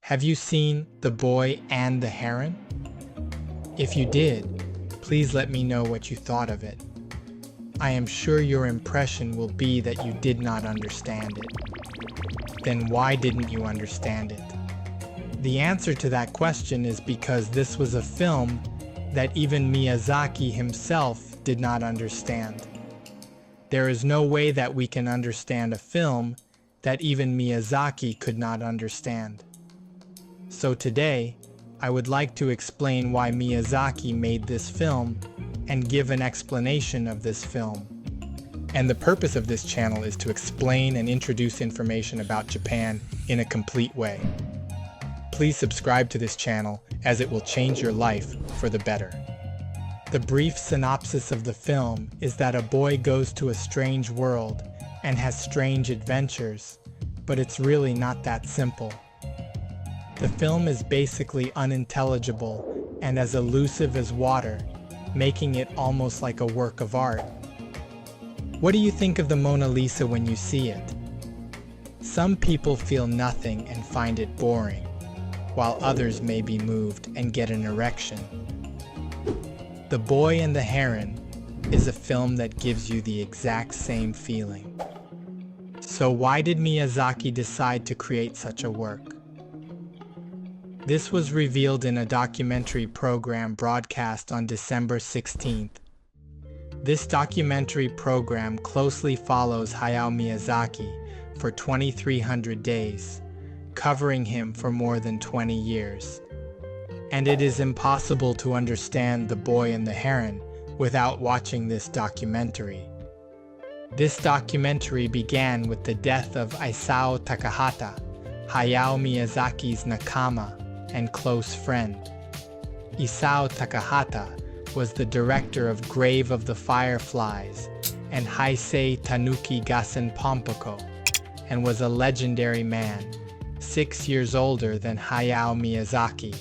Have you seen The Boy and the Heron? If you did, please let me know what you thought of it. I am sure your impression will be that you did not understand it. Then why didn't you understand it? The answer to that question is because this was a film that even Miyazaki himself did not understand. There is no way that we can understand a film that even Miyazaki could not understand. So today, I would like to explain why Miyazaki made this film and give an explanation of this film. And the purpose of this channel is to explain and introduce information about Japan in a complete way. Please subscribe to this channel as it will change your life for the better. The brief synopsis of the film is that a boy goes to a strange world and has strange adventures, but it's really not that simple. The film is basically unintelligible and as elusive as water, making it almost like a work of art. What do you think of the Mona Lisa when you see it? Some people feel nothing and find it boring, while others may be moved and get an erection. The Boy and the Heron is a film that gives you the exact same feeling. So why did Miyazaki decide to create such a work? This was revealed in a documentary program broadcast on December 16th. This documentary program closely follows Hayao Miyazaki for 2,300 days, covering him for more than 20 years. And it is impossible to understand The Boy and the Heron without watching this documentary. This documentary began with the death of Isao Takahata, Hayao Miyazaki's nakama and close friend. Isao Takahata was the director of Grave of the Fireflies and Heisei Tanuki Gassen Pompoko, and was a legendary man, 6 years older than Hayao Miyazaki,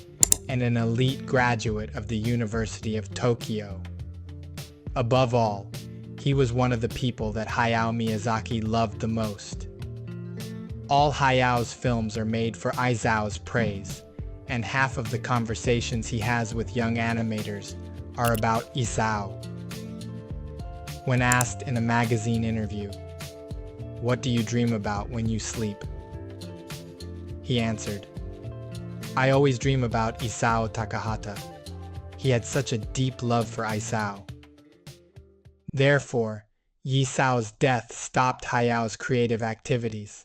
and an elite graduate of the University of Tokyo. Above all, he was one of the people that Hayao Miyazaki loved the most. All Hayao's films are made for Isao's praise, and half of the conversations he has with young animators are about Isao. When asked in a magazine interview, "What do you dream about when you sleep?" he answered, "I always dream about Isao Takahata. He had such a deep love for Isao." Therefore, Isao's death stopped Hayao's creative activities.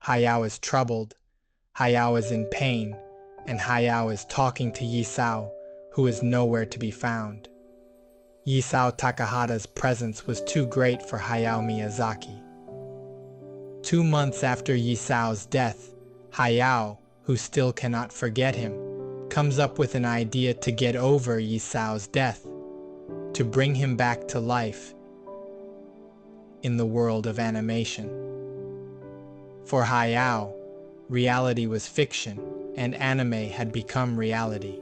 Hayao is troubled, Hayao is in pain, and Hayao is talking to Isao, who is nowhere to be found. Isao Takahata's presence was too great for Hayao Miyazaki. 2 months after Isao's death, Hayao, who still cannot forget him, comes up with an idea to get over Isao's death, to bring him back to life in the world of animation. For Hayao, reality was fiction, and anime had become reality.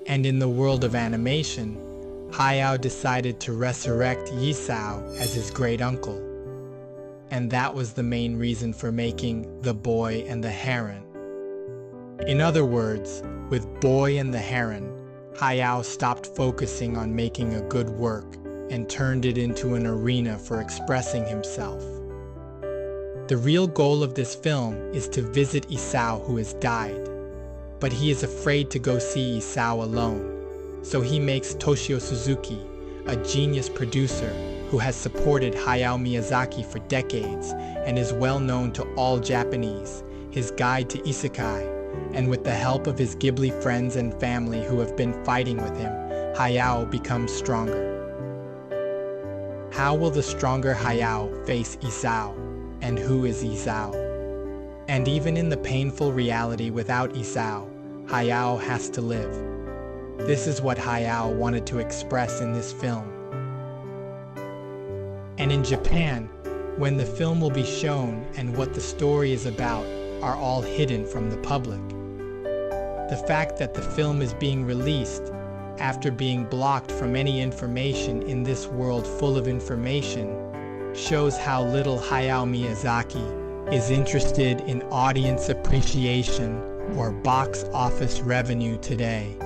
And in the world of animation, Hayao decided to resurrect Isao as his great uncle. And that was the main reason for making The Boy and the Heron. In other words, with Boy and the Heron, Hayao stopped focusing on making a good work and turned it into an arena for expressing himself. The real goal of this film is to visit Isao, who has died, but he is afraid to go see Isao alone, so he makes Toshio Suzuki, a genius producer who has supported Hayao Miyazaki for decades and is well known to all Japanese, his guide to isekai, and with the help of his Ghibli friends and family who have been fighting with him, Hayao becomes stronger. How will the stronger Hayao face Isao? And who is Isao? And even in the painful reality without Isao, Hayao has to live. This is what Hayao wanted to express in this film. And in Japan, when the film will be shown and what the story is about are all hidden from the public. The fact that the film is being released after being blocked from any information in this world full of information shows how little Hayao Miyazaki is interested in audience appreciation or box office revenue today.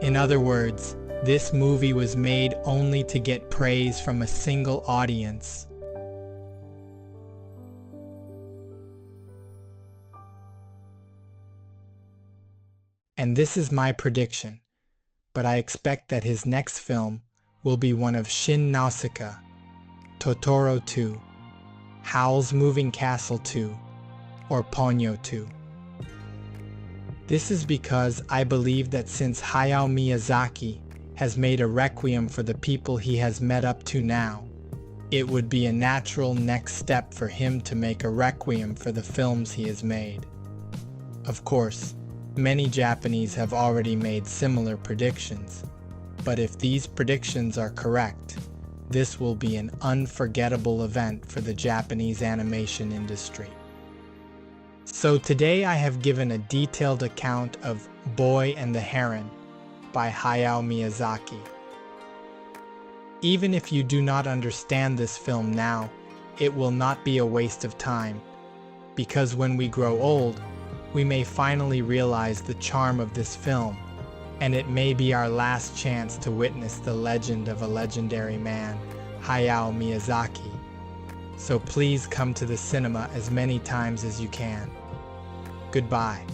In other words, this movie was made only to get praise from a single audience. And this is my prediction, but I expect that his next film will be one of Shin Nausicaa, Totoro 2, Howl's Moving Castle 2, or Ponyo 2. This is because I believe that since Hayao Miyazaki has made a requiem for the people he has met up to now, it would be a natural next step for him to make a requiem for the films he has made. Of course, many Japanese have already made similar predictions, but if these predictions are correct, this will be an unforgettable event for the Japanese animation industry. So today I have given a detailed account of Boy and the Heron by Hayao Miyazaki. Even if you do not understand this film now, it will not be a waste of time, because when we grow old, we may finally realize the charm of this film, and it may be our last chance to witness the legend of a legendary man, Hayao Miyazaki. So please come to the cinema as many times as you can. Goodbye.